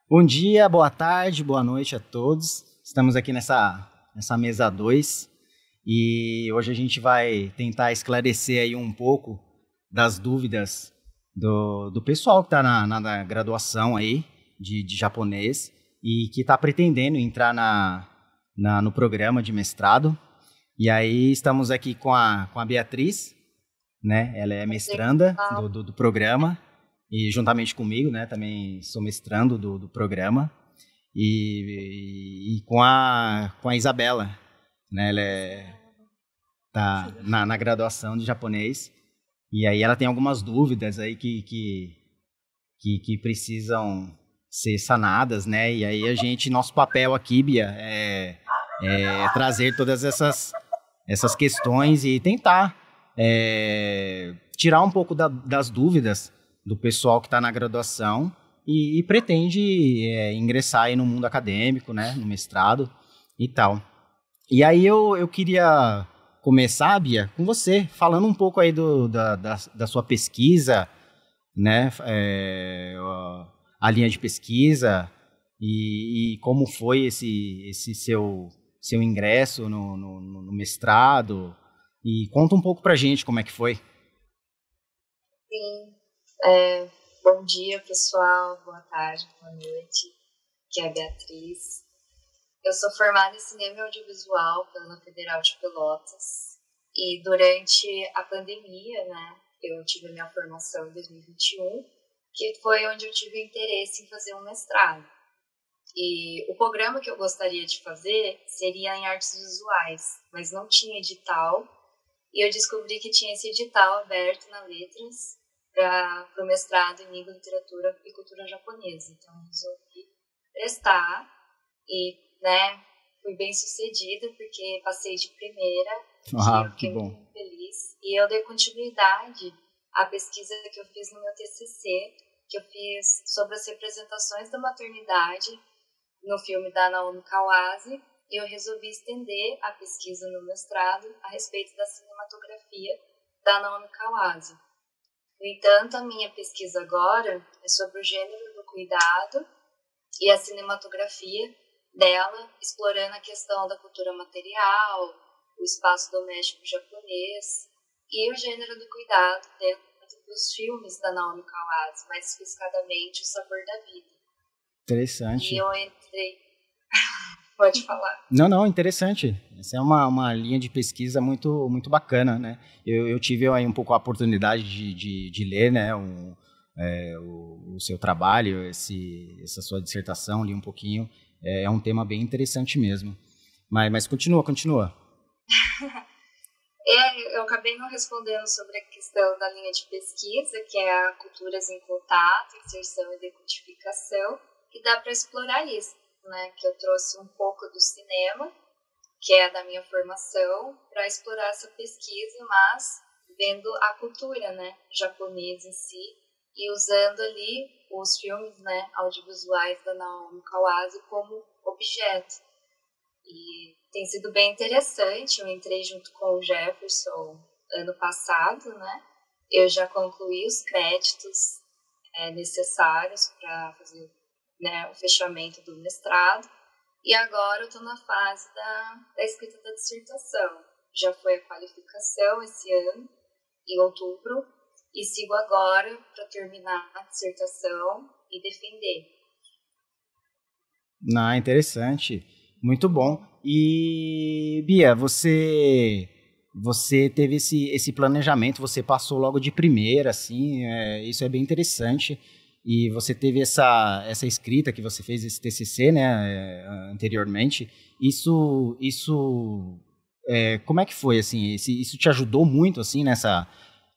Bom dia, boa tarde, boa noite a todos. Estamos aqui nessa mesa 2 e hoje a gente vai tentar esclarecer aí um pouco das dúvidas do pessoal que está na graduação aí de japonês e que está pretendendo entrar no programa de mestrado. E aí estamos aqui com a Beatriz, né? Ela é mestranda do programa. E juntamente comigo, né, também sou mestrando do programa, e com a Isabela, né, ela tá na graduação de japonês, e aí ela tem algumas dúvidas aí que precisam ser sanadas, né, e aí nosso papel aqui, Bia, é trazer todas essas questões e tentar tirar um pouco das dúvidas do pessoal que está na graduação e pretende ingressar aí no mundo acadêmico, né, no mestrado e tal. E aí eu queria começar, Bia, com você, falando um pouco aí da sua pesquisa, né, a linha de pesquisa e como foi esse seu ingresso no mestrado, e conta um pouco pra gente como é que foi. Sim. Bom dia, pessoal, boa tarde, boa noite, aqui é a Beatriz. Eu sou formada em Cinema e Audiovisual pela Federal de Pelotas e durante a pandemia, né, eu tive a minha formação em 2021, que foi onde eu tive interesse em fazer um mestrado. E o programa que eu gostaria de fazer seria em artes visuais, mas não tinha edital, e eu descobri que tinha esse edital aberto na Letras para o mestrado em língua, literatura e cultura japonesa. Então, eu resolvi prestar e, né, fui bem sucedida porque passei de primeira, eu fiquei muito feliz. E eu dei continuidade à pesquisa que eu fiz no meu TCC, que eu fiz sobre as representações da maternidade no filme da Naomi Kawase, e eu resolvi estender a pesquisa no mestrado a respeito da cinematografia da Naomi Kawase. No entanto, a minha pesquisa agora é sobre o gênero do cuidado e a cinematografia dela, explorando a questão da cultura material, o espaço doméstico japonês e o gênero do cuidado dentro dos filmes da Naomi Kawase, mais especificadamente O Sabor da Vida. Interessante. E eu entrei... Pode falar. Não, interessante. Essa é uma linha de pesquisa muito, muito bacana, né? Eu tive aí um pouco a oportunidade de ler, né, o seu trabalho, essa sua dissertação, li um pouquinho. É um tema bem interessante mesmo. Mas continua. Eu acabei não respondendo sobre a questão da linha de pesquisa, que é a culturas em contato, inserção e decodificação, que dá para explorar isso, né? Que eu trouxe um pouco do cinema, que é da minha formação, para explorar essa pesquisa, mas vendo a cultura, né, japonesa em si, e usando ali os filmes, né, audiovisuais da Naomi Kawase como objeto. E tem sido bem interessante. Eu entrei junto com o Jefferson ano passado, né? Eu já concluí os créditos necessários para fazer, né, o fechamento do mestrado. E agora eu estou na fase da escrita da dissertação. Já foi a qualificação esse ano, em outubro, e sigo agora para terminar a dissertação e defender. Interessante. Muito bom. E, Bia, você teve esse planejamento, você passou logo de primeira, assim, isso é bem interessante. E você teve essa escrita que você fez, esse TCC, né, anteriormente. Isso como é que foi, assim? Isso te ajudou muito, assim,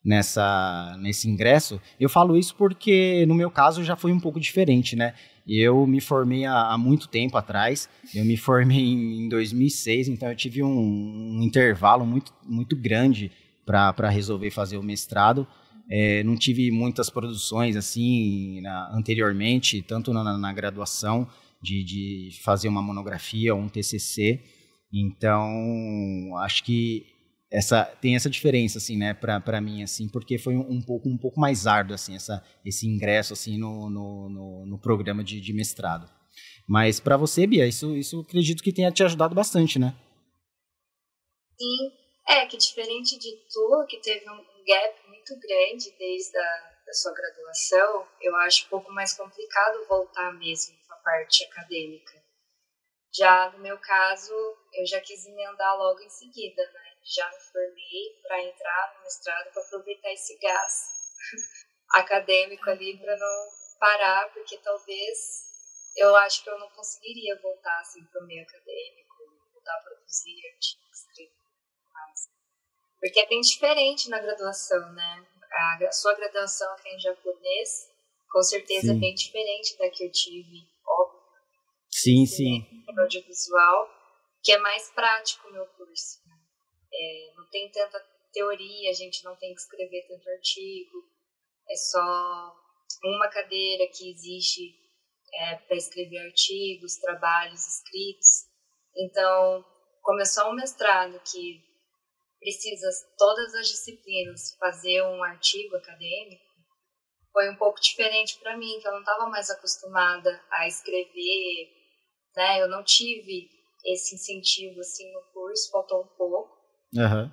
nesse ingresso? Eu falo isso porque, no meu caso, já foi um pouco diferente, né? Eu me formei há muito tempo atrás, eu me formei em 2006, então eu tive um intervalo muito, muito grande para resolver fazer o mestrado. Não tive muitas produções assim anteriormente, tanto na graduação, de fazer uma monografia ou um TCC, Então, acho que tem essa diferença, assim, né, para mim, assim, porque foi um pouco mais árduo, assim, esse ingresso, assim, no programa de mestrado. Mas para você, Bia, isso acredito que tenha te ajudado bastante, né? Sim, que diferente de tu, que teve um gap muito grande desde a sua graduação, eu acho um pouco mais complicado voltar mesmo para a parte acadêmica. Já no meu caso, eu já quis emendar logo em seguida, né? Já me formei para entrar no mestrado para aproveitar esse gás acadêmico ali para não parar, porque talvez eu acho que eu não conseguiria voltar assim para o meio acadêmico, voltar a produzir artigos, escrever mais. Porque é bem diferente na graduação, né? A sua graduação aqui em japonês, com certeza, é bem diferente da que eu tive, óbvio. Sim. Audiovisual, que é mais prático o meu curso. Não tem tanta teoria, a gente não tem que escrever tanto artigo, é só uma cadeira que existe para escrever artigos, trabalhos escritos. Então, como é só um mestrado que precisa todas as disciplinas fazer um artigo acadêmico, foi um pouco diferente para mim, que eu não estava mais acostumada a escrever, né? Eu não tive esse incentivo assim no curso, faltou um pouco. Uhum.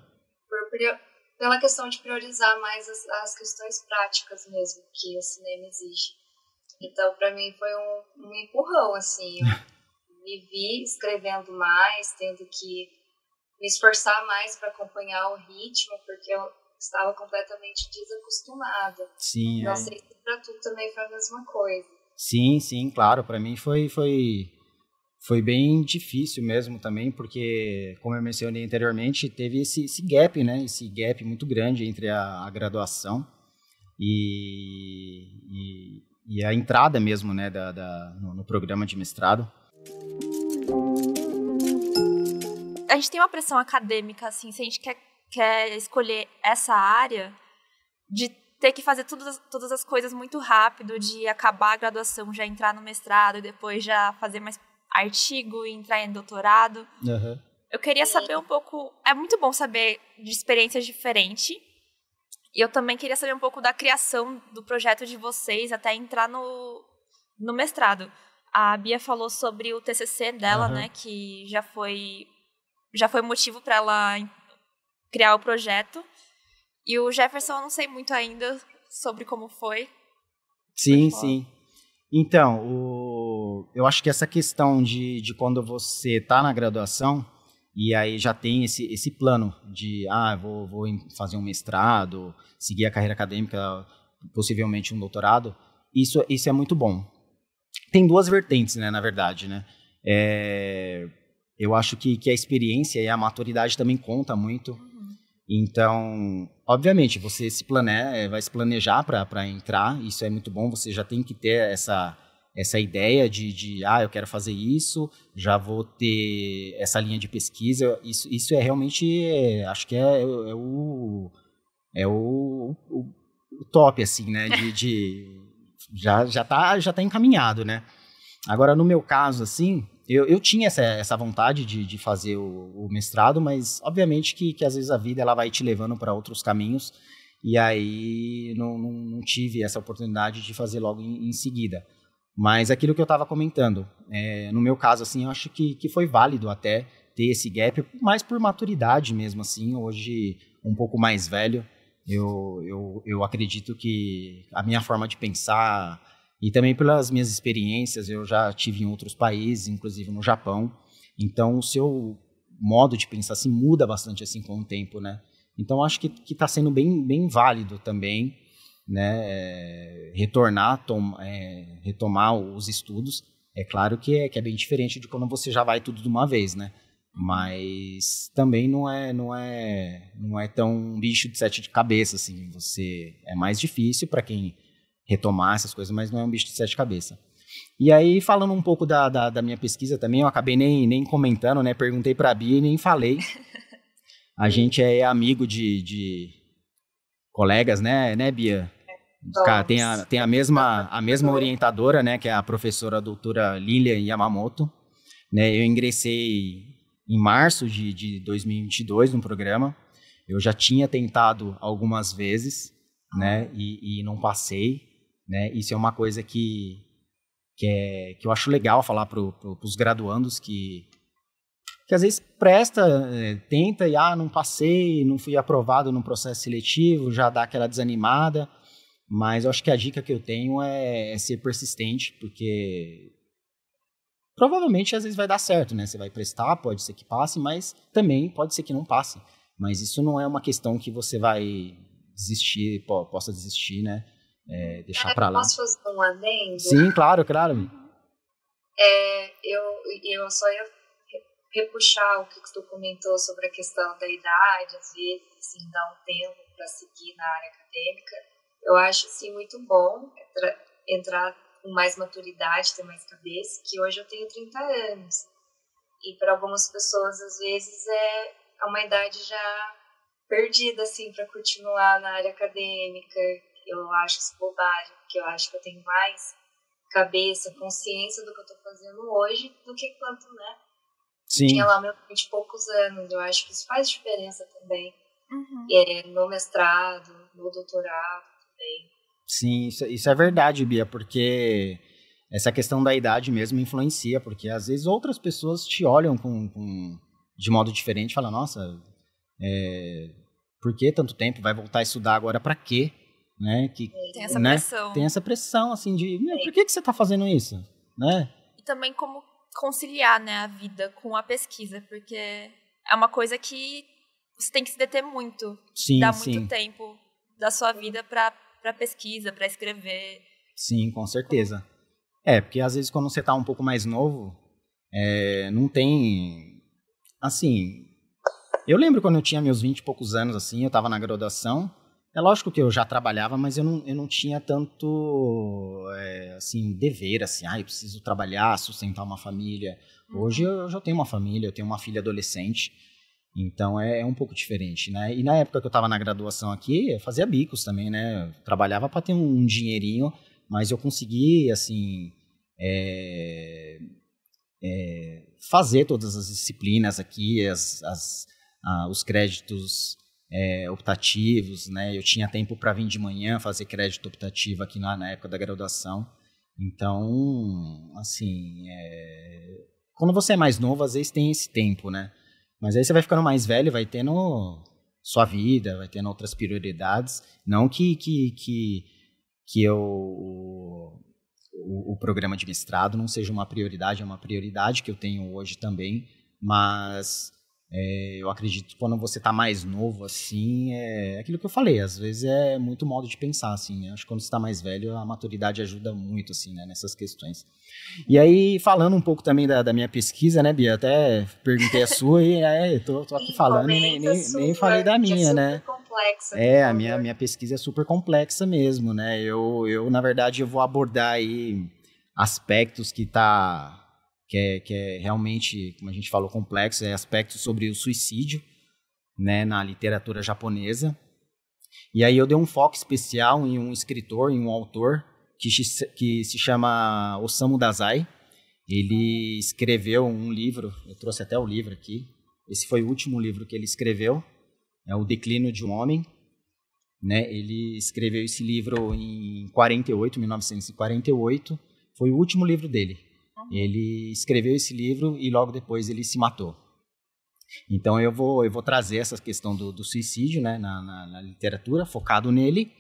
Pela questão de priorizar mais as questões práticas mesmo que o cinema exige. Então, para mim foi um empurrão, assim. Eu me vi escrevendo mais, tendo que me esforçar mais para acompanhar o ritmo, porque eu estava completamente desacostumada. Sim, não sei se para tu também foi a mesma coisa. Sim, claro. Para mim foi bem difícil mesmo também, porque, como eu mencionei anteriormente, teve esse gap, né? Esse gap muito grande entre a graduação e a entrada mesmo, né, no programa de mestrado. A gente tem uma pressão acadêmica, assim, se a gente quer escolher essa área, de ter que fazer todas as coisas muito rápido, de acabar a graduação, já entrar no mestrado e depois já fazer mais artigo e entrar em doutorado. Uhum. Eu queria saber um pouco... É muito bom saber de experiências diferentes. E eu também queria saber um pouco da criação do projeto de vocês até entrar no mestrado. A Bia falou sobre o TCC dela, né? Que já foi motivo para ela criar o projeto. E o Jefferson, eu não sei muito ainda sobre como foi. Sim. Então, eu acho que essa questão de quando você está na graduação e aí já tem esse plano de, vou fazer um mestrado, seguir a carreira acadêmica, possivelmente um doutorado, isso é muito bom. Tem duas vertentes, né, na verdade, né? Eu acho que a experiência e a maturidade também conta muito. Então, obviamente, você vai se planejar para entrar, isso é muito bom, você já tem que ter essa ideia de eu quero fazer isso, já vou ter essa linha de pesquisa, isso é realmente, acho que é o top, assim, né, já tá encaminhado, né. Agora, no meu caso, assim, eu tinha essa vontade de fazer o mestrado, mas obviamente que às vezes a vida ela vai te levando para outros caminhos, e aí não tive essa oportunidade de fazer logo em seguida. Mas aquilo que eu estava comentando, no meu caso, assim, eu acho que foi válido até ter esse gap, mais por maturidade mesmo, assim, hoje um pouco mais velho, eu acredito que a minha forma de pensar, e também pelas minhas experiências, eu já tive em outros países, inclusive no Japão, então o seu modo de pensar assim, muda bastante assim, com o tempo, né? Então acho que está sendo bem válido também, né, retomar os estudos. É claro que é bem diferente de quando você já vai tudo de uma vez, né? Mas também não é tão bicho de sete cabeças, assim. É mais difícil para quem retomar essas coisas, mas não é um bicho de sete cabeças. E aí, falando um pouco da minha pesquisa também, eu acabei nem comentando, né? Perguntei para a Bia e nem falei. A gente é amigo de colegas, né, Bia? Cara, tem a mesma orientadora, né, que é a professora doutora Lilian Yamamoto, né? Eu ingressei em março de 2022 no programa. Eu já tinha tentado algumas vezes, né, e não passei, né. Isso é uma coisa que eu acho legal falar para os graduandos que às vezes tenta e não passei, não fui aprovado no processo seletivo, já dá aquela desanimada. Mas eu acho que a dica que eu tenho é ser persistente, porque provavelmente às vezes vai dar certo, né? Você vai prestar, pode ser que passe, mas também pode ser que não passe. Mas isso não é uma questão que você vai desistir, possa desistir, né? Deixar pra lá. Posso fazer um adendo? Sim, claro. Eu só ia repuxar o que tu comentou sobre a questão da idade, às vezes, assim, dar um tempo para seguir na área acadêmica. Eu acho, assim, muito bom entrar com mais maturidade, ter mais cabeça, que hoje eu tenho 30 anos. E para algumas pessoas, às vezes, é uma idade já perdida, assim, para continuar na área acadêmica. Eu acho isso bobagem, porque eu acho que eu tenho mais cabeça, consciência do que eu estou fazendo hoje do que quanto, né? Sim. Tinha lá meus 20 e poucos anos. Eu acho que isso faz diferença também. No mestrado, no doutorado também. Sim, isso é verdade, Bia, porque essa questão da idade mesmo influencia, porque às vezes outras pessoas te olham de modo diferente e falam, nossa, por que tanto tempo? Vai voltar a estudar agora pra quê? Né? Tem essa pressão. Tem essa pressão, assim, de, por que você tá fazendo isso? Né? E também como conciliar, né, a vida com a pesquisa, porque é uma coisa que você tem que se deter muito. Sim, Dá muito tempo da sua vida para pesquisa, para escrever. Sim, com certeza. Porque às vezes quando você tá um pouco mais novo, não tem... Assim, eu lembro quando eu tinha meus 20 e poucos anos, assim, eu tava na graduação. É lógico que eu já trabalhava, mas eu não tinha tanto, assim, dever, assim, eu preciso trabalhar, sustentar uma família. Hoje eu já tenho uma família, eu tenho uma filha adolescente, então é um pouco diferente, né? E na época que eu estava na graduação aqui, eu fazia bicos também, né? Eu trabalhava para ter um dinheirinho, mas eu consegui, assim, fazer todas as disciplinas aqui, os créditos... optativos, né? Eu tinha tempo para vir de manhã fazer crédito optativo aqui na época da graduação. Então, assim, quando você é mais novo, às vezes tem esse tempo, né? Mas aí você vai ficando mais velho, vai tendo sua vida, vai tendo outras prioridades. Não que o programa de mestrado não seja uma prioridade, é uma prioridade que eu tenho hoje também, mas... eu acredito que quando você tá mais novo, assim, é aquilo que eu falei, às vezes é muito modo de pensar, assim, né? Acho que quando você tá mais velho, a maturidade ajuda muito, assim, né, nessas questões. E aí, falando um pouco também da minha pesquisa, né, Bia, até perguntei a sua e tô aqui falando e nem falei da minha, né? Complexa, a minha pesquisa é super complexa mesmo, né? Eu na verdade, eu vou abordar aí aspectos que é realmente, como a gente falou, complexo, aspectos sobre o suicídio, né, na literatura japonesa. E aí eu dei um foco especial em um escritor, em um autor, que se chama Osamu Dazai. Ele escreveu um livro, eu trouxe até o livro aqui, esse foi o último livro que ele escreveu, é O Declínio de um Homem. Né? Ele escreveu esse livro em 1948, foi o último livro dele. Ele escreveu esse livro e logo depois ele se matou. Então eu vou trazer essa questão do suicídio, né, na literatura, focado nele,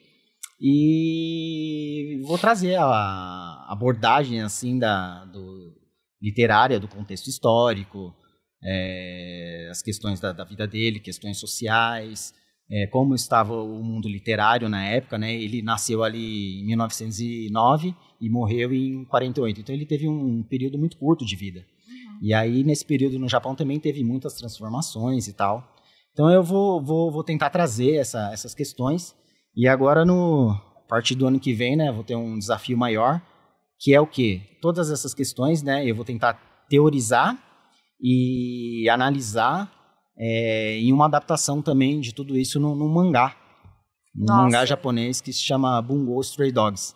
e vou trazer a abordagem assim literária do contexto histórico, as questões da vida dele, questões sociais, como estava o mundo literário na época, né? Ele nasceu ali em 1909 e morreu em 48, então ele teve um período muito curto de vida. E aí nesse período no Japão também teve muitas transformações e tal. Então eu vou tentar trazer essas questões, e agora a partir do ano que vem, né, vou ter um desafio maior, que é o quê? Todas essas questões, né, eu vou tentar teorizar e analisar em uma adaptação também de tudo isso num mangá. Mangá japonês que se chama Bungo Stray Dogs.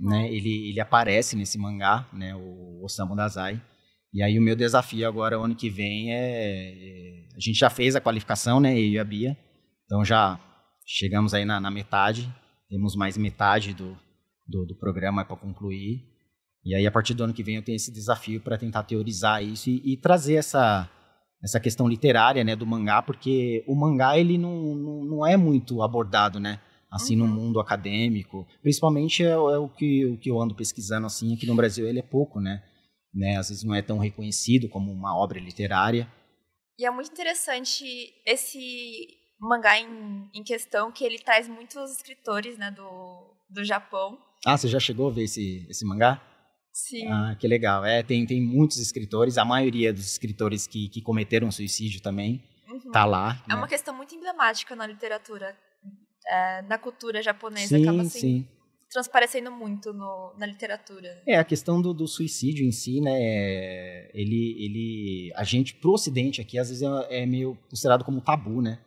Né? Ele aparece nesse mangá, né, o Osamu Dazai. E aí o meu desafio agora, o ano que vem, a gente já fez a qualificação, né, eu e a Bia. Então já chegamos aí na metade, temos mais metade do programa para concluir. E aí a partir do ano que vem eu tenho esse desafio para tentar teorizar isso e trazer essa questão literária, né, do mangá, porque o mangá ele não é muito abordado, né, assim, no mundo acadêmico. Principalmente o que eu ando pesquisando, assim, aqui no Brasil ele é pouco, né, às vezes não é tão reconhecido como uma obra literária. E é muito interessante esse mangá em questão, que ele traz muitos escritores, né, do Japão. Ah, você já chegou a ver esse mangá? Sim. Ah, que legal. Tem muitos escritores, a maioria dos escritores que cometeram suicídio também tá lá. É uma questão muito emblemática na literatura, na cultura japonesa, sim, acaba assim, sim. transparecendo muito na literatura. A questão do suicídio em si, né, a gente, pro Ocidente aqui, às vezes é meio considerado como tabu, né?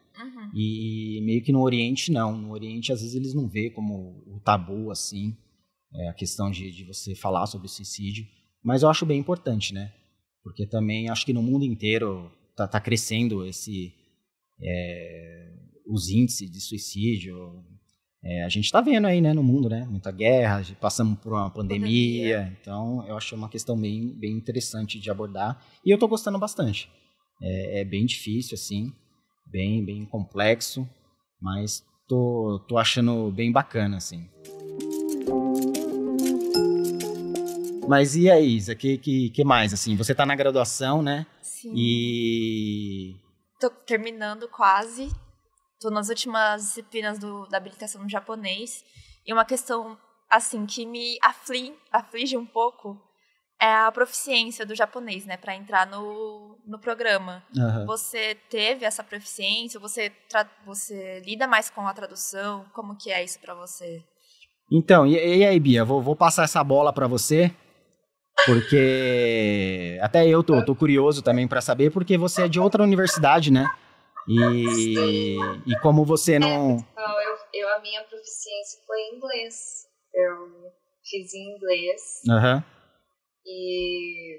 E meio que no Oriente, não. No Oriente, às vezes, eles não vê como o tabu, assim, a questão de você falar sobre suicídio. Mas eu acho bem importante, né? Porque também acho que no mundo inteiro tá crescendo os índices de suicídio. A gente tá vendo aí, né, no mundo, né? Muita guerra, passamos por uma pandemia. Então, eu acho uma questão bem, bem interessante de abordar. E eu tô gostando bastante. É bem difícil, assim. Bem, bem complexo, mas tô achando bem bacana, assim. Mas e aí, Isa, que mais, assim? Você tá na graduação, né? Sim. E... Tô terminando quase. Tô nas últimas disciplinas da habilitação no japonês. E uma questão, assim, que me aflige um pouco é a proficiência do japonês, né, para entrar no programa. Você teve essa proficiência? Você lida mais com a tradução? Como que é isso para você? Então, e aí, Bia, vou passar essa bola para você, porque até eu tô curioso também para saber, porque você é de outra universidade, né? E como você não... A minha proficiência foi em inglês. Eu fiz em inglês. E,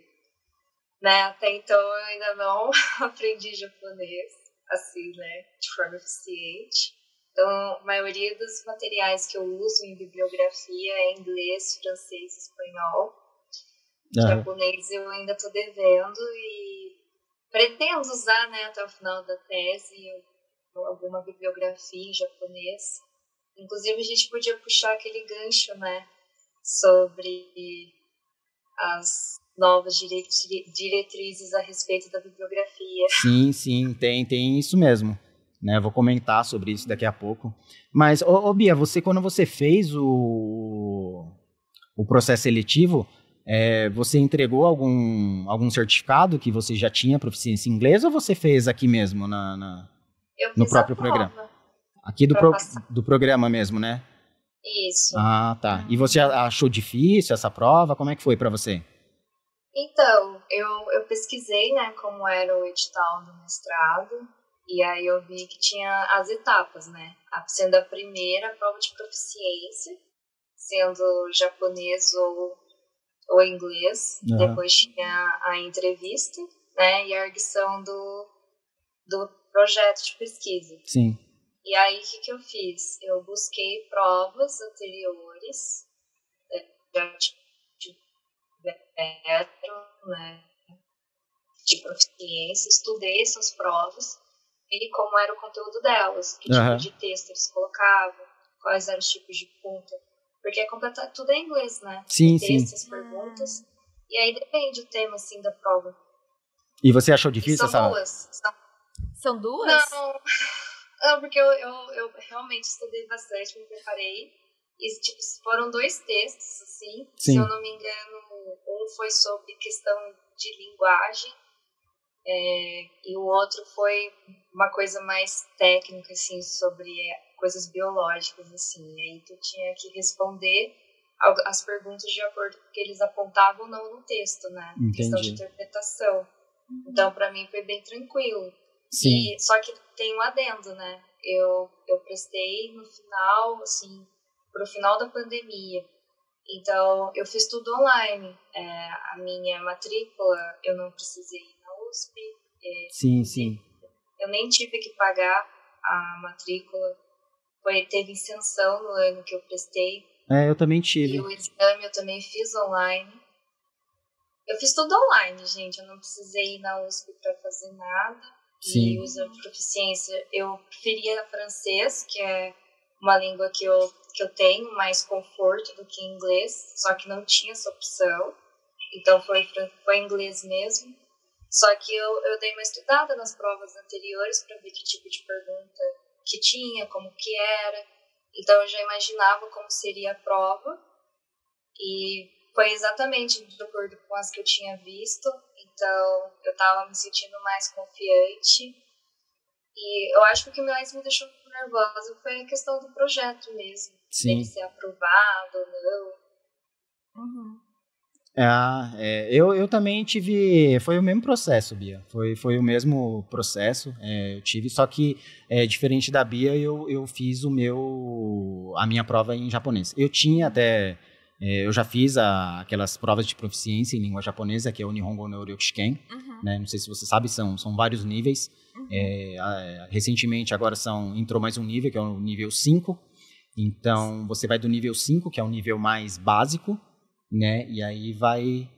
né, até então eu ainda não aprendi japonês, assim, né, de forma eficiente. Então, a maioria dos materiais que eu uso em bibliografia é inglês, francês, espanhol. Japonês eu ainda estou devendo e pretendo usar, né, até o final da tese alguma bibliografia em japonês. Inclusive, a gente podia puxar aquele gancho, né, sobre as novas diretrizes a respeito da bibliografia. Sim, tem isso mesmo. Né, vou comentar sobre isso daqui a pouco. Mas, Bia, quando você fez o processo seletivo, você entregou algum certificado que você já tinha proficiência em inglês ou você fez aqui mesmo no próprio programa? Aqui do programa mesmo, né? Isso. Ah, tá. E você achou difícil essa prova? Como é que foi para você? Então, eu pesquisei, né, como era o edital do mestrado, e aí eu vi que tinha as etapas, né? Sendo a primeira a prova de proficiência, sendo japonês ou inglês. Depois tinha a entrevista, né, e a arguição do projeto de pesquisa. Sim. E aí, o que eu fiz? Eu busquei provas anteriores, já né, de proficiência, estudei essas provas, vi como era o conteúdo delas, que tipo de texto eles colocavam, quais eram os tipos de pergunta, porque tudo é em inglês, né? Sim, texto, as perguntas, e aí depende do tema, assim, da prova. E você achou difícil essa? Duas. São duas? Não, porque eu realmente estudei bastante, me preparei. E, tipo, foram 2 textos, assim. Sim. Se eu não me engano, um foi sobre questão de linguagem. E o outro foi uma coisa mais técnica, assim, sobre coisas biológicas, assim. Aí tu tinha que responder as perguntas de acordo com o que eles apontavam ou não no texto, né? Entendi. Questão de interpretação. Então, pra mim, foi bem tranquilo. Sim. Só que tem um adendo, né? Eu prestei no final, assim, pro final da pandemia. Então, eu fiz tudo online. A minha matrícula, eu não precisei ir na USP. Sim. Eu nem tive que pagar a matrícula. Teve isenção no ano que eu prestei. Eu também tive. E o exame eu também fiz online. Eu fiz tudo online, gente. Eu não precisei ir na USP para fazer nada. Sim. E o exame de proficiência, eu preferia francês, que é uma língua que eu tenho mais conforto do que inglês, só que não tinha essa opção. Então foi inglês mesmo. Só que eu dei uma estudada nas provas anteriores para ver que tipo de pergunta que tinha, como que era. Então eu já imaginava como seria a prova. E foi exatamente de acordo com as que eu tinha visto. Então eu estava me sentindo mais confiante. E eu acho que o que mais me deixou nervosa foi a questão do projeto mesmo. Sim. Dele ser aprovado ou não. Uhum. Eu também tive. Foi o mesmo processo, Bia. Foi o mesmo processo. Eu tive, só que diferente da Bia, eu fiz a minha prova em japonês. Eu tinha até. Eu já fiz aquelas provas de proficiência em língua japonesa, que é o Nihongo no Ryokushiken. Né? Não sei se você sabe, são vários níveis. Recentemente, agora entrou mais um nível, que é o nível 5. Então, você vai do nível 5, que é o nível mais básico, né? E aí vai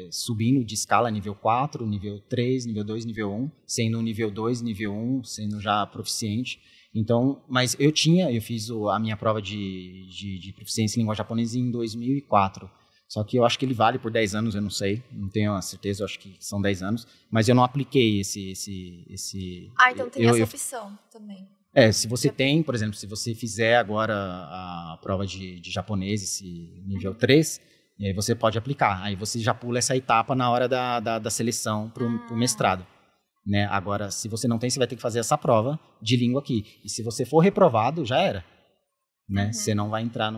subindo de escala, nível 4, nível 3, nível 2, nível 1, sendo o nível 2, nível 1, sendo já proficiente. Então, mas eu fiz a minha prova de proficiência em língua japonesa em 2004. Só que eu acho que ele vale por 10 anos, eu não sei, não tenho a certeza, eu acho que são 10 anos. Mas eu não apliquei esse... então tem essa opção também. Se você tem, por exemplo, se você fizer agora a prova de japonês, esse nível 3, e aí você pode aplicar. Aí você já pula essa etapa na hora da seleção para o mestrado. Né? Agora, se você não tem, você vai ter que fazer essa prova de língua aqui. E se você for reprovado, já era. Né? Você não vai entrar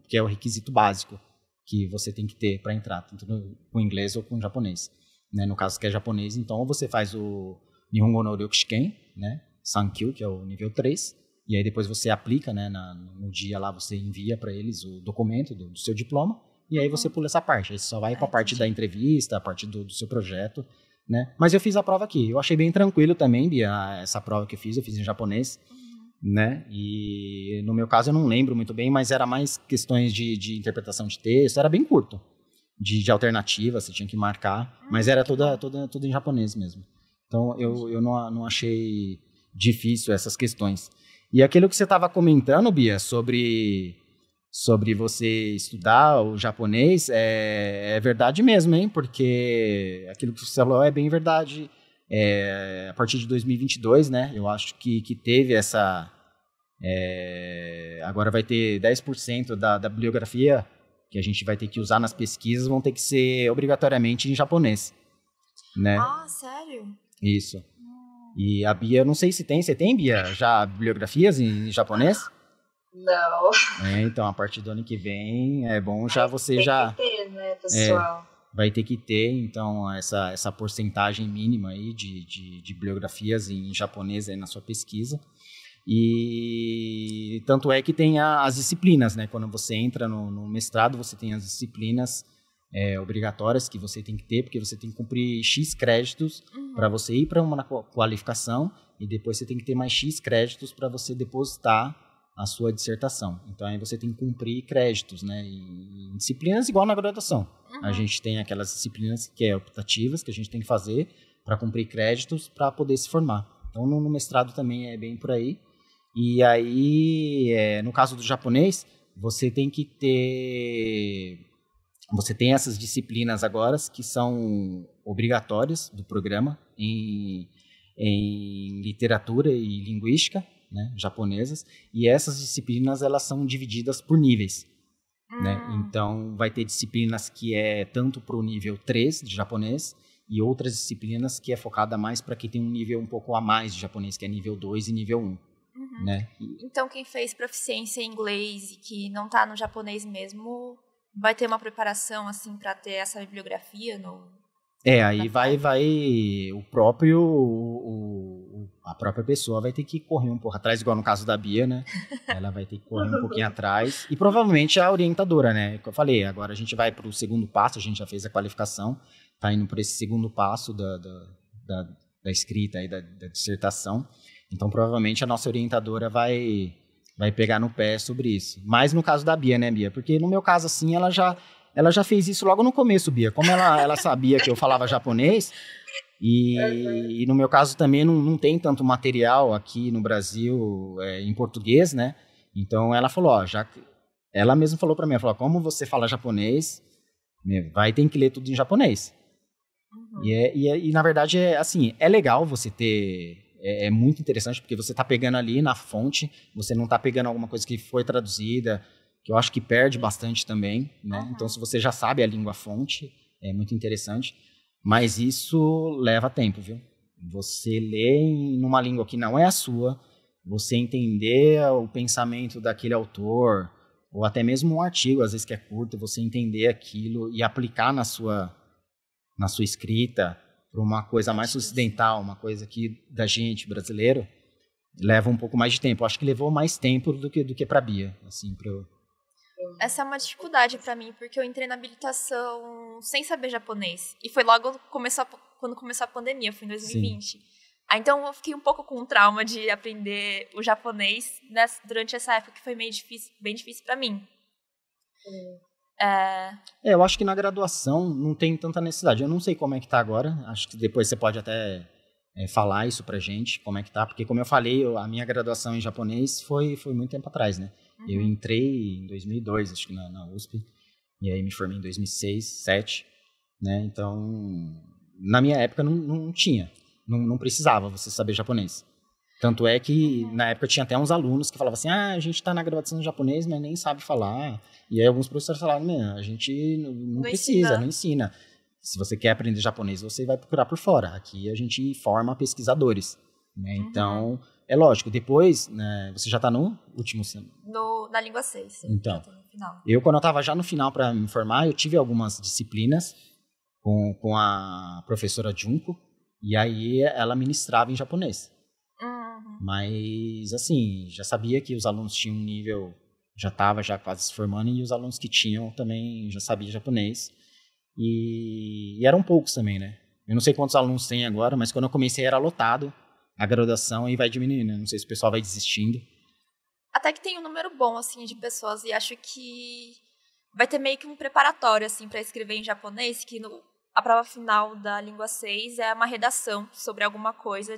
que é o requisito básico que você tem que ter para entrar, tanto com inglês ou com japonês. Né? No caso que é japonês, então, ou você faz o Nihongo no Ryokushiken, né? Sankyu, que é o nível 3, e aí depois você aplica, né, no dia lá, você envia para eles o documento do seu diploma, e aí você pula essa parte, aí você só vai para a parte da entrevista, a parte do seu projeto, né? Mas eu fiz a prova aqui, eu achei bem tranquilo também, Bia, essa prova que eu fiz em japonês, né? E no meu caso eu não lembro muito bem, mas era mais questões de interpretação de texto, era bem curto, de alternativa, você tinha que marcar, mas era tudo em japonês mesmo. Então eu não achei difícil essas questões. E aquilo que você estava comentando, Bia, sobre você estudar o japonês, é verdade mesmo, hein? Porque aquilo que você falou é bem verdade. A partir de 2022, né? Eu acho que teve essa... agora vai ter 10% da bibliografia que a gente vai ter que usar nas pesquisas, vão ter que ser obrigatoriamente em japonês. Né? Ah, sério? Isso. E a Bia, não sei se você tem, Bia, já bibliografias em japonês? Não. Então, a partir do ano que vem, é bom já você já... Tem que ter, né, pessoal? Vai ter que ter, então, essa porcentagem mínima aí de bibliografias em japonês aí na sua pesquisa. E tanto é que tem as disciplinas, né? Quando você entra no mestrado, você tem as disciplinas obrigatórias que você tem que ter, porque você tem que cumprir X créditos para você ir para uma qualificação, e depois você tem que ter mais X créditos para você depositar a sua dissertação. Então aí você tem que cumprir créditos, né? Em disciplinas igual na graduação. A gente tem aquelas disciplinas que é optativas, que a gente tem que fazer para cumprir créditos para poder se formar. Então no mestrado também é bem por aí. E aí, no caso do japonês, você tem que ter... Você tem essas disciplinas agora que são obrigatórias do programa em literatura e linguística, né, japonesas, e essas disciplinas elas são divididas por níveis. Né? Então, vai ter disciplinas que é tanto para o nível 3 de japonês e outras disciplinas que é focada mais para quem tem um nível um pouco a mais de japonês, que é nível 2 e nível 1. Né? Então, quem fez proficiência em inglês e que não está no japonês mesmo... Vai ter uma preparação, assim, para ter essa bibliografia? Aí vai o próprio... a própria pessoa vai ter que correr um pouco atrás, igual no caso da Bia, né? Ela vai ter que correr um pouquinho atrás. E provavelmente a orientadora, né? Que eu falei, agora a gente vai para o segundo passo, a gente já fez a qualificação, tá indo por esse segundo passo da escrita aí, da dissertação. Então, provavelmente a nossa orientadora vai pegar no pé sobre isso. Mas no caso da Bia, né, Bia? Porque no meu caso, assim, ela já fez isso logo no começo, Bia. Como ela sabia que eu falava japonês, e no meu caso também não tem tanto material aqui no Brasil em português, né? Então ela falou, ela mesma falou pra mim, ela falou, como você fala japonês, vai ter que ler tudo em japonês. Uhum. E na verdade, assim, é legal você ter... É muito interessante, porque você tá pegando ali na fonte, você não tá pegando alguma coisa que foi traduzida, que eu acho que perde bastante também, né? Uhum. Então, se você já sabe a língua fonte, é muito interessante. Mas isso leva tempo, viu? Você lê numa língua que não é a sua, você entender o pensamento daquele autor, ou até mesmo um artigo, às vezes que é curto, você entender aquilo e aplicar na sua escrita para uma coisa mais ocidental, uma coisa que da gente, brasileiro, leva um pouco mais de tempo. Eu acho que levou mais tempo do que para a Bia, assim, Essa é uma dificuldade para mim, porque eu entrei na habilitação sem saber japonês. E foi logo quando começou a pandemia, foi em 2020. Sim. Então eu fiquei um pouco com um trauma de aprender o japonês durante essa época, que foi bem difícil para mim. Eu acho que na graduação não tem tanta necessidade. Eu não sei como é que tá agora. Acho que depois você pode até falar isso pra gente, como é que tá. Porque, como eu falei, a minha graduação em japonês foi muito tempo atrás, né? Uhum. Eu entrei em 2002, acho que na USP. E aí me formei em 2006, 2007. Né? Então, na minha época não tinha. Não precisava você saber japonês. Tanto é que, na época, tinha até uns alunos que falavam assim, a gente tá na graduação em japonês, mas nem sabe falar. E aí alguns professores falaram, a gente não precisa, não ensina. Se você quer aprender japonês, você vai procurar por fora. Aqui a gente forma pesquisadores. Né? Uhum. Então, é lógico, depois, né, você já tá no último semestre. Na língua 6. Sim, então, no final. Quando eu tava já no final para me formar, eu tive algumas disciplinas com a professora Junko, e aí ela ministrava em japonês. Mas, assim, já sabia que os alunos tinham um nível, já estava já quase se formando, e os alunos que tinham também já sabiam japonês. E eram poucos também, né? Eu não sei quantos alunos tem agora, mas quando eu comecei era lotado a graduação e vai diminuindo, né? Não sei se o pessoal vai desistindo. Até que tem um número bom, assim, de pessoas, e acho que vai ter meio que um preparatório, assim, para escrever em japonês, que a prova final da língua 6 é uma redação sobre alguma coisa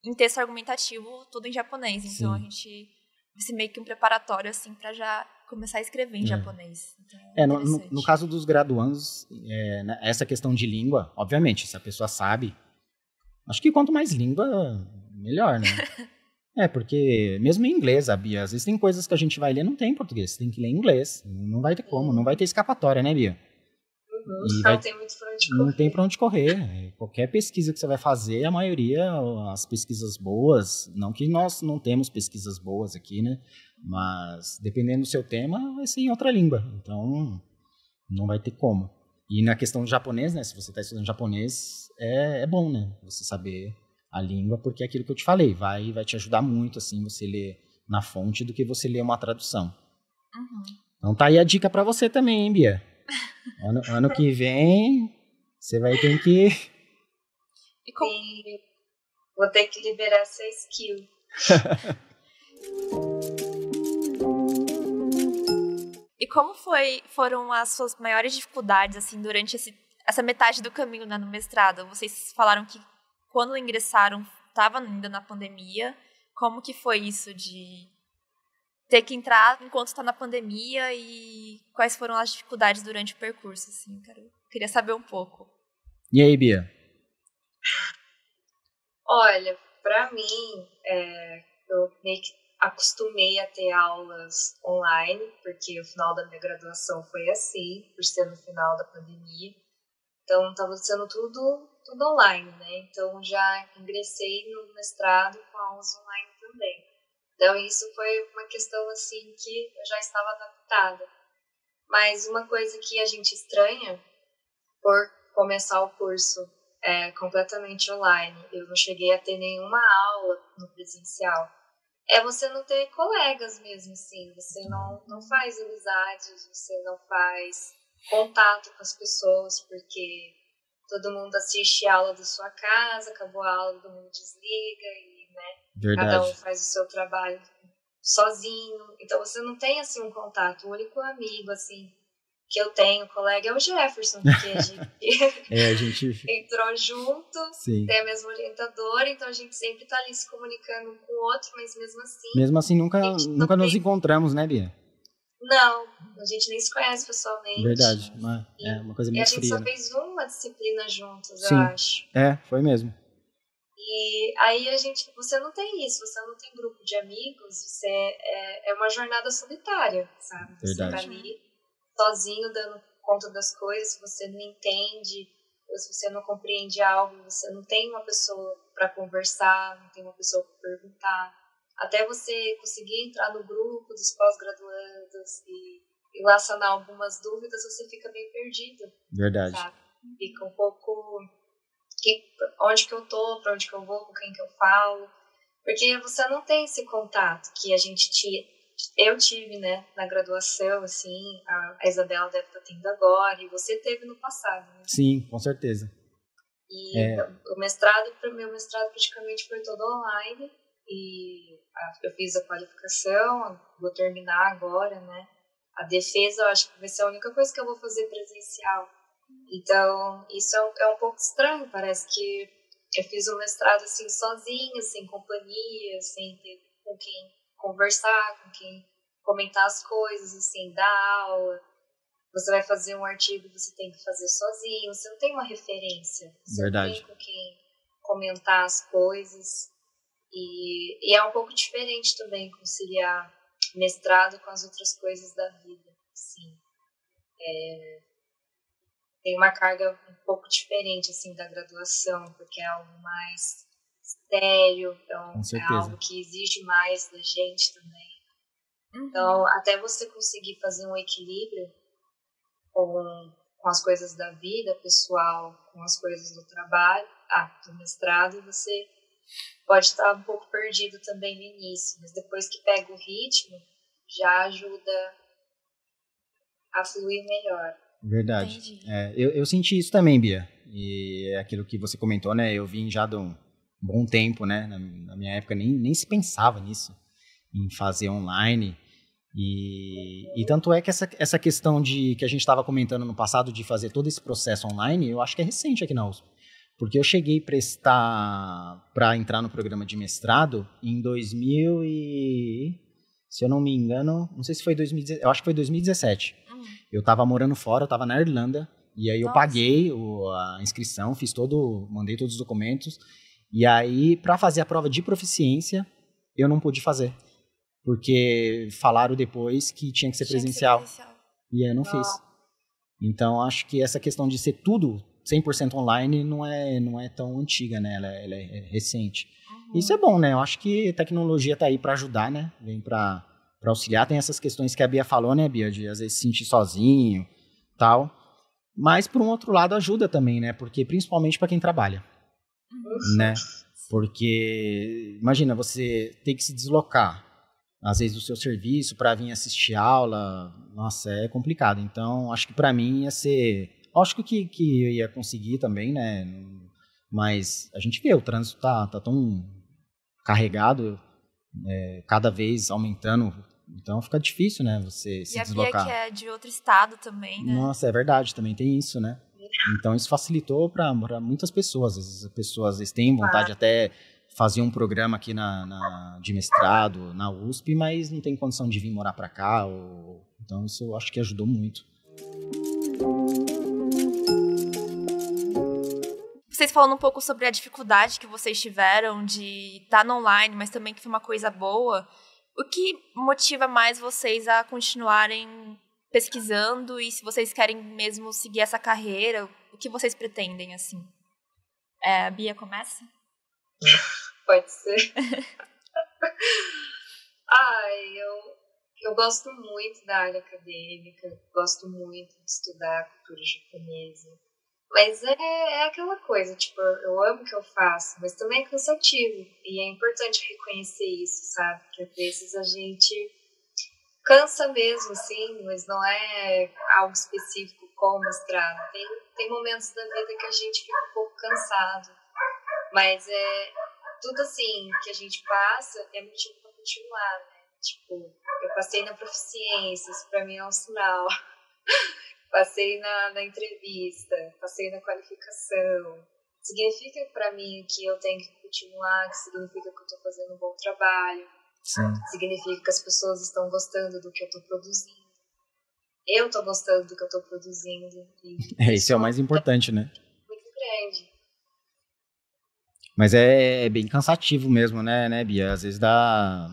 em texto argumentativo, tudo em japonês. Então, a gente vai ser meio que um preparatório, assim, para já começar a escrever em japonês. Então, no caso dos graduandos, essa questão de língua, obviamente, se a pessoa sabe, acho que quanto mais língua, melhor, né? Porque mesmo em inglês, Bia, às vezes tem coisas que a gente vai ler não tem em português, você tem que ler em inglês. Não vai ter como, não vai ter escapatória, né, Bia? Não tem muito pra onde correr. Não tem pra onde correr. Qualquer pesquisa que você vai fazer, a maioria, as pesquisas boas, não que nós não temos pesquisas boas aqui, né? Mas dependendo do seu tema, vai ser em outra língua. Então, não vai ter como. E na questão do japonês, né? Se você está estudando japonês, é bom, né? Você saber a língua, porque é aquilo que eu te falei. Vai te ajudar muito, assim, você ler na fonte do que você ler uma tradução. Uhum. Então tá aí a dica pra você também, hein, Bia? Ano que vem, você vai ter que... Vou ter que liberar essa skill. E como foram as suas maiores dificuldades, assim, durante essa metade do caminho, né, no mestrado? Vocês falaram que quando ingressaram, estava ainda na pandemia. Como que foi isso de ter que entrar enquanto está na pandemia e quais foram as dificuldades durante o percurso, assim? Queria saber um pouco. E aí, Bia? Olha, para mim, eu meio que acostumei a ter aulas online, porque o final da minha graduação foi assim, por ser no final da pandemia. Então, estava sendo tudo online, né? Então, já ingressei no mestrado com aulas online também. Então, isso foi uma questão, assim, que eu já estava adaptada. Mas uma coisa que a gente estranha por começar o curso completamente online. Eu não cheguei a ter nenhuma aula no presencial. Você não ter colegas mesmo, assim. Você não faz amizades, você não faz contato com as pessoas, porque todo mundo assiste a aula da sua casa, acabou a aula, todo mundo desliga e, né, cada um faz o seu trabalho sozinho. Então você não tem, assim, um contato. O único amigo, assim, que eu tenho, colega, é o Jefferson, porque a gente entrou junto, Sim. Tem a mesma orientadora, então a gente sempre tá ali se comunicando um com o outro, mas mesmo assim... Mesmo assim, nunca nos encontramos, né, Bia? Não, a gente nem se conhece pessoalmente. Verdade, é uma coisa muito fria. E a gente só né? fez uma disciplina juntos, Sim. eu acho. Foi mesmo. E aí você não tem isso, você não tem grupo de amigos, você é uma jornada solitária, sabe? Verdade. Você tá ali sozinho dando conta das coisas, se você não entende, ou se você não compreende algo, você não tem uma pessoa para conversar, não tem uma pessoa para perguntar. Até você conseguir entrar no grupo dos pós-graduandos e lá sanar algumas dúvidas, você fica bem perdido. Verdade. Sabe? Fica um pouco... onde que eu tô, para onde que eu vou, com quem que eu falo. Porque você não tem esse contato que eu tive, né, na graduação, assim, a Isabela deve estar tendo agora, e você teve no passado, né? Sim, com certeza. E o meu mestrado praticamente foi todo online, e eu fiz a qualificação, vou terminar agora, né? A defesa, eu acho que vai ser a única coisa que eu vou fazer presencial. Então, isso é um pouco estranho, parece que eu fiz o mestrado assim, sozinha, sem companhia, sem ter com quem conversar, com quem comentar as coisas, assim, dar aula. Você vai fazer um artigo, você tem que fazer sozinho, você não tem uma referência, você Verdade. não tem com quem comentar as coisas. E é um pouco diferente também conciliar mestrado com as outras coisas da vida, assim. Tem uma carga um pouco diferente, assim, da graduação, porque é algo mais sério, então é algo que exige mais da gente também. Então, até você conseguir fazer um equilíbrio com as coisas da vida pessoal, com as coisas do trabalho, do mestrado, você pode estar um pouco perdido também no início, mas depois que pega o ritmo, já ajuda a fluir melhor. Verdade. Eu senti isso também, Bia. E é aquilo que você comentou, né? Eu vim já de um bom tempo, né? Na minha época nem se pensava nisso, em fazer online. E tanto é que essa questão que a gente estava comentando no passado de fazer todo esse processo online, eu acho que é recente aqui na USP. Porque eu cheguei a prestar para entrar no programa de mestrado em 2000 e... Se eu não me engano, não sei se foi 2017, eu acho que foi 2017. Eu tava morando fora, eu tava na Irlanda, e aí eu paguei a inscrição, mandei todos os documentos, e aí para fazer a prova de proficiência, eu não pude fazer, porque falaram depois que tinha que ser presencial, e aí eu não fiz. Então acho que essa questão de ser tudo 100% online não é tão antiga, né? Ela é recente. Isso é bom, né? Eu acho que a tecnologia tá aí para ajudar, né? Vem para auxiliar. Tem essas questões que a Bia falou, né, Bia? De às vezes se sentir sozinho, tal. Mas, por um outro lado, ajuda também, né? Porque, principalmente para quem trabalha, né? Porque, imagina, você tem que se deslocar, às vezes, do seu serviço para vir assistir aula. Nossa, é complicado. Então, acho que para mim ia ser... Acho que eu ia conseguir também, né? Mas a gente vê, o trânsito tá tão carregado, cada vez aumentando, então fica difícil, né, você se deslocar. E a Bia que é de outro estado também, né? Nossa, é verdade, também tem isso, né? Então isso facilitou para muitas pessoas. As pessoas às vezes têm vontade até fazer um programa aqui de mestrado na USP, mas não tem condição de vir morar para cá. Então isso eu acho que ajudou muito. Vocês falando um pouco sobre a dificuldade que vocês tiveram de estar no online, mas também que foi uma coisa boa, o que motiva mais vocês a continuarem pesquisando e se vocês querem mesmo seguir essa carreira, o que vocês pretendem, assim? A Bia começa? Pode ser. Eu gosto muito da área acadêmica, gosto muito de estudar a cultura japonesa. Mas é aquela coisa, tipo, eu amo o que eu faço, mas também é cansativo. E é importante reconhecer isso, sabe? Que às vezes a gente cansa mesmo, sim, mas não é algo específico como mestrado. Tem momentos da vida que a gente fica um pouco cansado. Mas tudo assim que a gente passa é motivo para continuar, né? Tipo, eu passei na proficiência, isso pra mim é um sinal. Passei na entrevista, passei na qualificação. Significa para mim que eu tenho que continuar, que significa que eu estou fazendo um bom trabalho. Sim. Significa que as pessoas estão gostando do que eu estou produzindo. Eu estou gostando do que eu estou produzindo. Isso é o mais importante, né? Muito grande. Mas é bem cansativo mesmo, né, Bia? Às vezes dá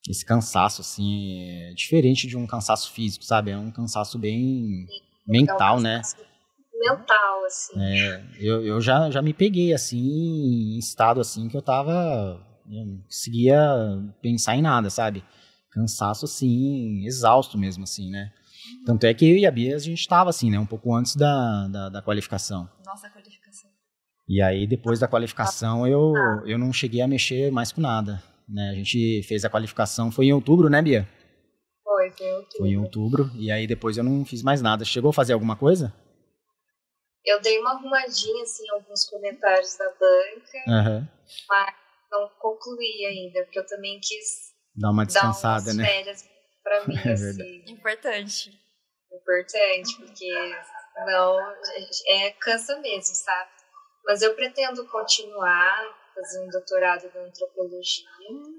esse cansaço, assim, é diferente de um cansaço físico, sabe? É um cansaço bem mental, né? Mental, assim. Eu já me peguei, assim, em estado, assim, que eu não conseguia pensar em nada, sabe? Cansaço, assim, exausto mesmo, assim, né? Tanto é que eu e a Bia, a gente tava, assim, né? Um pouco antes da qualificação. Nossa, qualificação. E aí, depois da qualificação, eu não cheguei a mexer mais com nada, né? A gente fez a qualificação, foi em outubro, né, Bia? Foi em outubro. Foi em outubro, e aí depois eu não fiz mais nada. Chegou a fazer alguma coisa? Eu dei uma arrumadinha, assim, em alguns comentários da banca, mas não concluí ainda, porque eu também quis dar uma descansada, dar umas férias pra mim, assim. Importante, porque não, cansa mesmo, sabe? Mas eu pretendo continuar, fazer um doutorado em antropologia,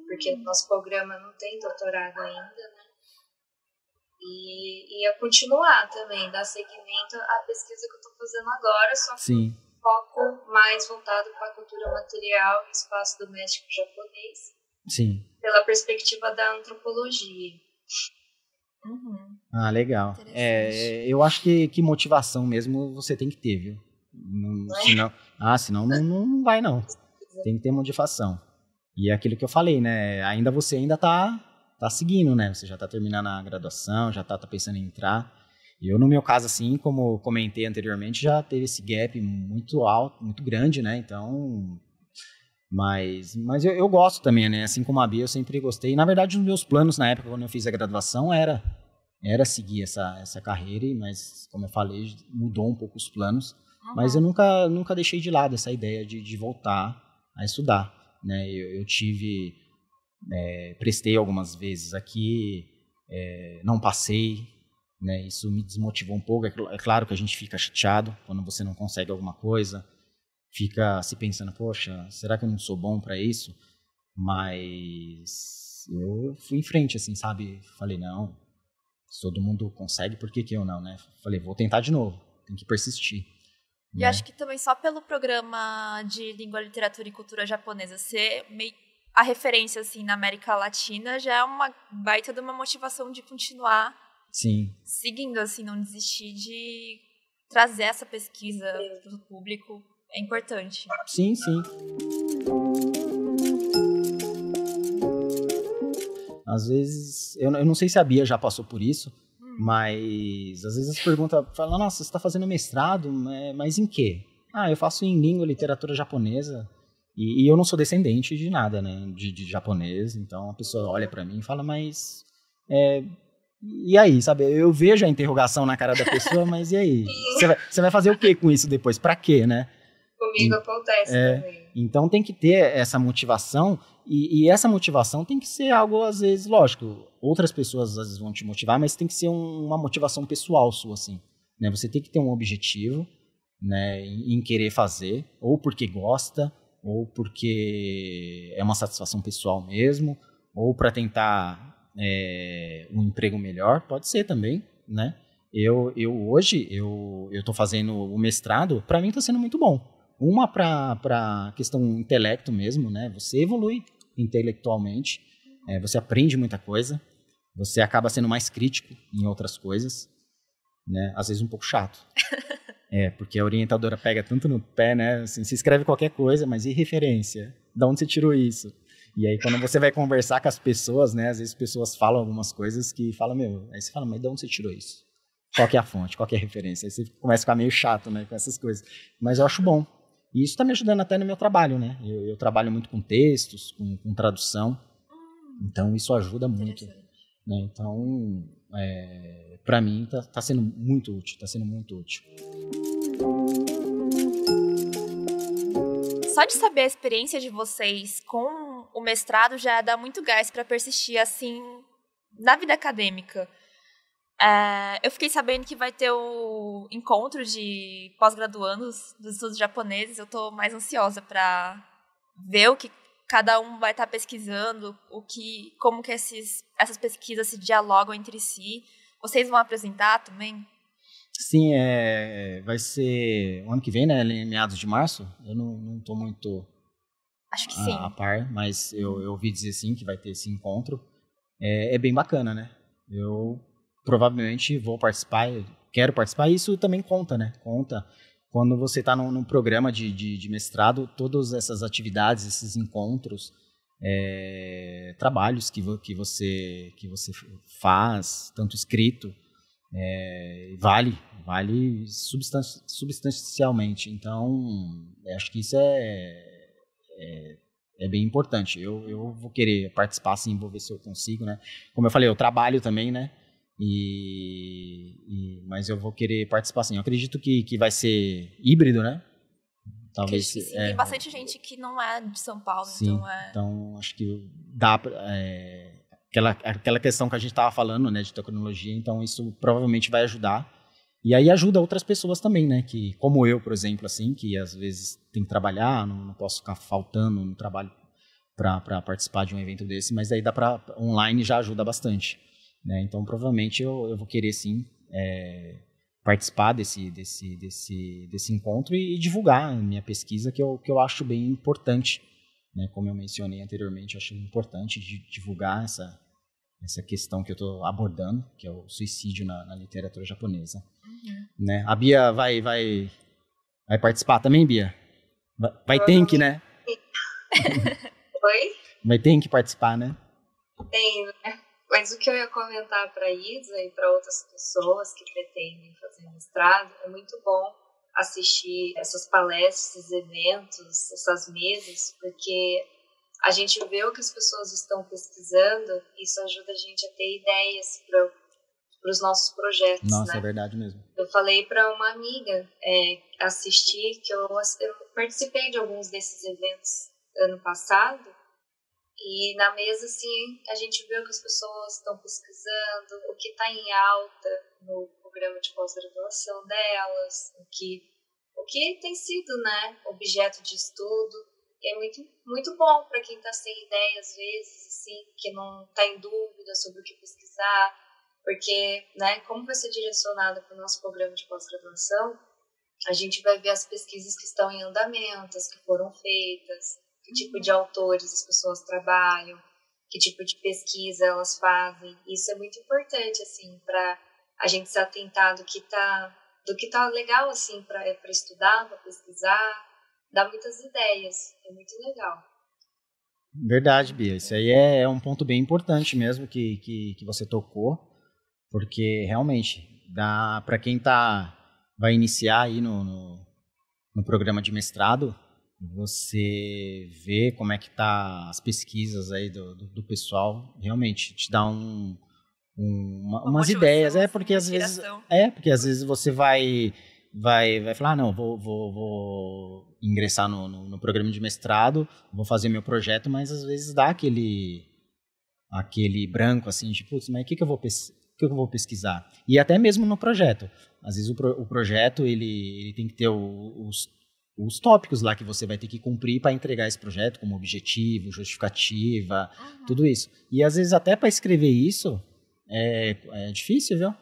porque nosso programa não tem doutorado ainda, né? E ia continuar também, dar seguimento à pesquisa que eu estou fazendo agora, só que um foco mais voltado para a cultura material e espaço doméstico japonês. Sim. Pela perspectiva da antropologia. Ah, legal. Eu acho que motivação mesmo você tem que ter, viu? Senão não vai, não. Tem que ter motivação. E é aquilo que eu falei, né? Você ainda tá seguindo, né? Você já tá terminando a graduação, já tá pensando em entrar. Eu, no meu caso, assim, como comentei anteriormente, já teve esse gap muito alto, muito grande, né? Então... Mas eu gosto também, né? Assim como a Bia, eu sempre gostei. Na verdade, os meus planos na época, quando eu fiz a graduação, era seguir essa carreira, mas, como eu falei, mudou um pouco os planos. Mas eu nunca deixei de lado essa ideia de voltar a estudar, né? Eu prestei algumas vezes aqui, não passei, né? Isso me desmotivou um pouco. É claro que a gente fica chateado quando você não consegue alguma coisa, fica se pensando, poxa, será que eu não sou bom para isso? Mas eu fui em frente, assim, sabe? Falei, não, se todo mundo consegue, por que eu não, né? Falei, vou tentar de novo, tem que persistir. E acho que também só pelo programa de língua, literatura e cultura japonesa ser meio a referência assim na América Latina já é uma baita de uma motivação de continuar seguindo, assim, não desistir de trazer essa pesquisa para o público. É importante. Sim. Às vezes, eu não sei se a Bia já passou por isso, mas às vezes as perguntas falam, nossa, você está fazendo mestrado, mas em quê? Eu faço em língua e literatura japonesa. E eu não sou descendente de nada, né, de japonês. Então a pessoa olha para mim e fala, mas... e aí, sabe? Eu vejo a interrogação na cara da pessoa, mas e aí? Você vai fazer o que com isso depois? Pra quê, né? Comigo acontece também. Então tem que ter essa motivação, e essa motivação tem que ser algo, às vezes, lógico, outras pessoas às vezes vão te motivar, mas tem que ser uma motivação pessoal sua, assim, né? Você tem que ter um objetivo, né, em querer fazer, ou porque gosta, ou porque é uma satisfação pessoal mesmo, ou para tentar um emprego melhor, pode ser também, né? Hoje eu tô fazendo o mestrado, para mim tá sendo muito bom. Uma para questão intelecto mesmo, né? Você evolui intelectualmente, você aprende muita coisa, você acaba sendo mais crítico em outras coisas, né? Às vezes um pouco chato. Porque a orientadora pega tanto no pé, né? Assim, se escreve qualquer coisa, mas e referência? De onde você tirou isso? E aí quando você vai conversar com as pessoas, né? Às vezes as pessoas falam algumas coisas que falam, aí você fala, mas de onde você tirou isso? Qual que é a fonte, qual que é a referência? Aí você começa a ficar meio chato, né, com essas coisas. Mas eu acho bom. E isso está me ajudando até no meu trabalho, né? Eu trabalho muito com textos, com tradução. Então, isso ajuda muito. Né? Então, para mim, tá sendo muito útil. Está sendo muito útil. Só de saber a experiência de vocês com o mestrado já dá muito gás para persistir, assim, na vida acadêmica. Eu fiquei sabendo que vai ter o encontro de pós-graduandos dos estudos japoneses. Eu estou mais ansiosa para ver o que cada um vai estar pesquisando, como que essas pesquisas se dialogam entre si. Vocês vão apresentar também? Sim, vai ser o ano que vem, né? Em meados de março. Eu não estou muito Acho que sim. a par, mas eu ouvi dizer sim que vai ter esse encontro. É bem bacana, né? Eu provavelmente vou participar, quero participar, e isso também conta, né? Conta quando você está num programa de mestrado, todas essas atividades, esses encontros, trabalhos que você faz, tanto escrito, vale substancialmente. Então, acho que isso é bem importante. Eu vou querer participar, sim, vou ver se eu consigo, né? Como eu falei, eu trabalho também, né? Mas eu vou querer participar, sim. Eu acredito que vai ser híbrido, né? Talvez. Sim, tem bastante gente que não é de São Paulo, sim, então acho que dá aquela questão que a gente estava falando, né, de tecnologia, então isso provavelmente vai ajudar. E aí ajuda outras pessoas também, né, que, como eu, por exemplo, assim, que às vezes tem que trabalhar, não posso ficar faltando no trabalho para participar de um evento desse, mas aí online já ajuda bastante, né? Então provavelmente eu vou querer sim participar desse encontro e divulgar a minha pesquisa, que eu acho bem importante, né? Como eu mencionei anteriormente, eu acho importante divulgar essa questão que eu estou abordando, que é o suicídio na literatura japonesa. Né? A Bia vai participar também, Bia? Tem que, né? Oi? Tem que participar, né? Tem, né? Mas o que eu ia comentar para a Isa e para outras pessoas que pretendem fazer mestrado, é muito bom assistir essas palestras, esses eventos, essas mesas, porque a gente vê o que as pessoas estão pesquisando, isso ajuda a gente a ter ideias para os nossos projetos. Nossa, né? É verdade mesmo. Eu falei para uma amiga assistir, que eu participei de alguns desses eventos ano passado, e na mesa, assim, a gente vê o que as pessoas estão pesquisando, o que está em alta no programa de pós-graduação delas, o que tem sido, né, objeto de estudo. E é muito, muito bom para quem está sem ideia, às vezes, assim, que não está em dúvida sobre o que pesquisar, porque, né, como vai ser direcionado para o nosso programa de pós-graduação, a gente vai ver as pesquisas que estão em andamento, as que foram feitas, que tipo de autores as pessoas trabalham, que tipo de pesquisa elas fazem. Isso é muito importante, assim, para a gente se atentar do que tá legal, assim, para estudar, para pesquisar, dá muitas ideias, é muito legal. Verdade, Bia, isso aí é um ponto bem importante mesmo que você tocou, porque realmente dá para quem vai iniciar aí no programa de mestrado, você vê como é que tá as pesquisas aí do pessoal, realmente te dá umas ideias, porque às vezes você vai falar, não, vou ingressar no programa de mestrado, vou fazer meu projeto, mas às vezes dá aquele branco assim, tipo, mas o que eu vou pesquisar? E até mesmo no projeto, às vezes o projeto ele tem que ter os tópicos lá que você vai ter que cumprir para entregar esse projeto, como objetivo, justificativa, tudo isso. E às vezes até para escrever isso é difícil, viu?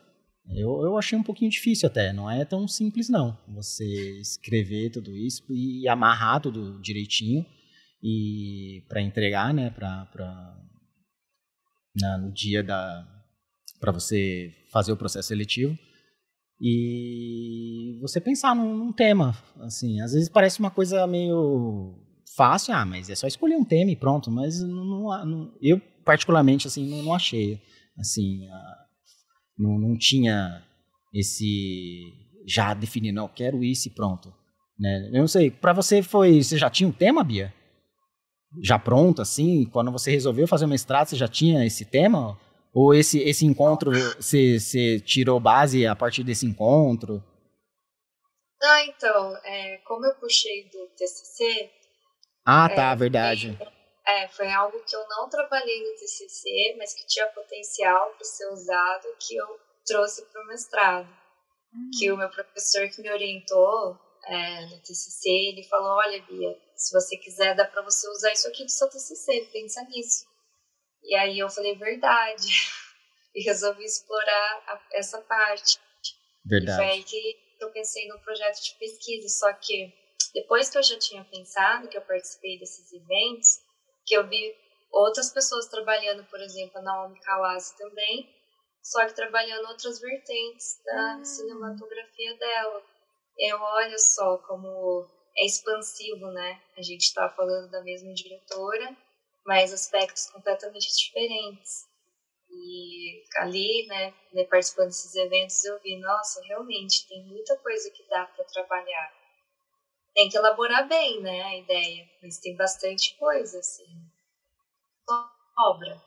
Eu achei um pouquinho difícil até, não é tão simples não, você escrever tudo isso e amarrar tudo direitinho e para entregar, né, no dia para você fazer o processo seletivo. E você pensar num tema, assim, às vezes parece uma coisa meio fácil, mas é só escolher um tema e pronto, mas eu particularmente, assim, não achei, assim, não tinha já definir, não, eu quero isso e pronto, né? Eu não sei, pra você você já tinha um tema, Bia? Já pronto, assim? Quando você resolveu fazer o mestrado, você já tinha esse tema? Ou esse encontro, você tirou base a partir desse encontro? Não, então, como eu puxei do TCC... Ah, tá, verdade. Foi algo que eu não trabalhei no TCC, mas que tinha potencial para ser usado, que eu trouxe para o mestrado. Que o meu professor que me orientou no TCC, ele falou, olha, Bia, se você quiser, dá para você usar isso aqui do seu TCC, pensa nisso. E aí eu falei, verdade. E resolvi explorar essa parte. Verdade. E foi aí que eu pensei no projeto de pesquisa. Só que depois que eu já tinha pensado, que eu participei desses eventos, que eu vi outras pessoas trabalhando, por exemplo, a Naomi Kawase também, só que trabalhando outras vertentes da cinematografia dela. Eu olho só como é expansivo, né? A gente está falando da mesma diretora, mas aspectos completamente diferentes. E ali, né, participando desses eventos, eu vi, nossa, realmente tem muita coisa que dá para trabalhar. Tem que elaborar bem, né, a ideia, mas tem bastante coisa, assim. Obra.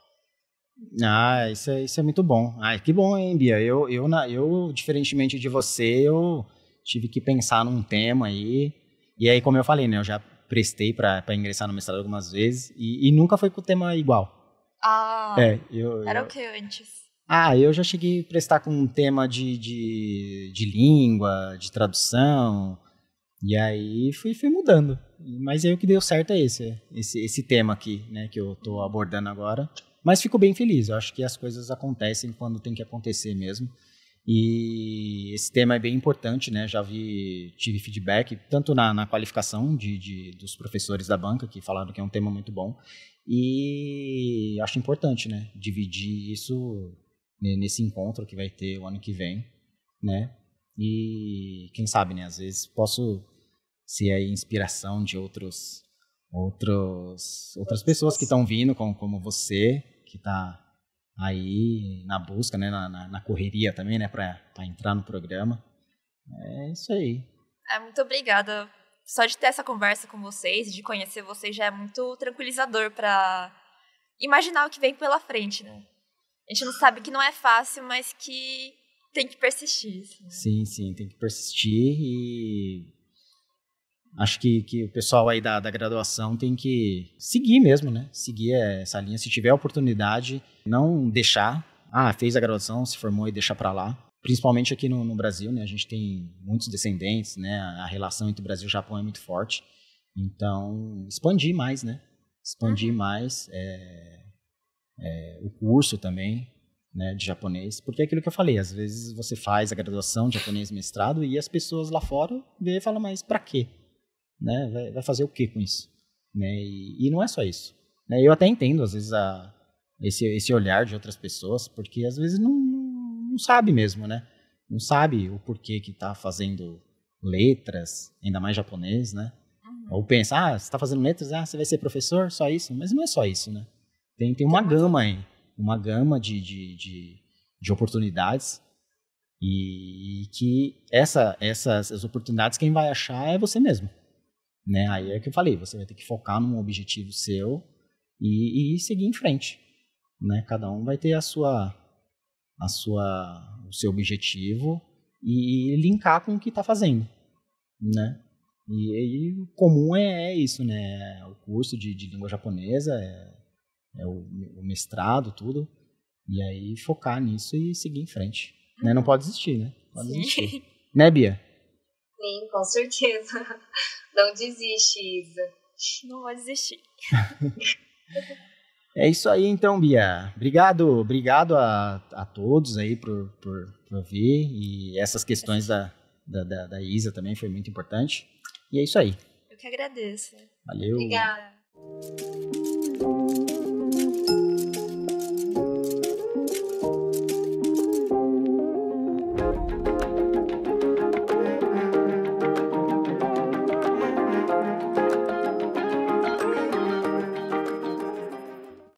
Ah, isso é muito bom. Ah, que bom, hein, Bia? Eu, diferentemente de você, eu tive que pensar num tema aí. E aí, como eu falei, né, eu já prestei para ingressar no mestrado algumas vezes e nunca foi com o tema igual. Ah, era o que antes? Eu já cheguei a prestar com um tema de língua, de tradução, e aí fui mudando. Mas aí o que deu certo é esse tema aqui, né, que eu tô abordando agora. Mas fico bem feliz, eu acho que as coisas acontecem quando tem que acontecer mesmo. E esse tema é bem importante, né? Tive feedback, tanto na qualificação dos professores da banca, que falaram que é um tema muito bom, e acho importante, né? Dividir isso nesse encontro que vai ter o ano que vem, né? E quem sabe, né? Às vezes posso ser a inspiração de outras pessoas que estão vindo, como você, que está aí na busca, né, na correria também, né, para entrar no programa. É isso aí. Muito obrigada. Só de ter essa conversa com vocês, de conhecer vocês, já é muito tranquilizador para imaginar o que vem pela frente, né? A gente não sabe que não é fácil, mas que tem que persistir. Assim. Sim, tem que persistir e acho que o pessoal aí da graduação tem que seguir mesmo, né? Seguir essa linha. Se tiver oportunidade, não deixar. Fez a graduação, se formou e deixar para lá. Principalmente aqui no Brasil, né? A gente tem muitos descendentes, né? A relação entre o Brasil e o Japão é muito forte. Então, expandir mais, né? Expandir mais o curso também, né? De japonês. Porque é aquilo que eu falei, às vezes você faz a graduação de japonês mestrado e as pessoas lá fora vê e falam, mas para quê? Né? Vai fazer o que com isso? Né? E não é só isso. Né? Eu até entendo, às vezes, esse olhar de outras pessoas, porque às vezes não sabe mesmo, né? Não sabe o porquê que está fazendo letras, ainda mais japonês, né? Ou pensa, você está fazendo letras, você vai ser professor, só isso? Mas não é só isso, né? Tem uma gama aí, uma gama de oportunidades e que essas oportunidades quem vai achar é você mesmo. Né? Aí é o que eu falei, você vai ter que focar num objetivo seu e seguir em frente, né? Cada um vai ter o seu objetivo e linkar com o que está fazendo, né? E o comum é isso, né? O curso de língua japonesa, o mestrado, tudo, e aí focar nisso e seguir em frente, né? Não pode desistir, né? Pode desistir. Né, Bia? Sim, com certeza. Não desiste, Isa. Não vou desistir. É isso aí, então, Bia. Obrigado a todos aí por vir. E essas questões da Isa também foi muito importante. E é isso aí. Eu que agradeço. Valeu. Obrigada.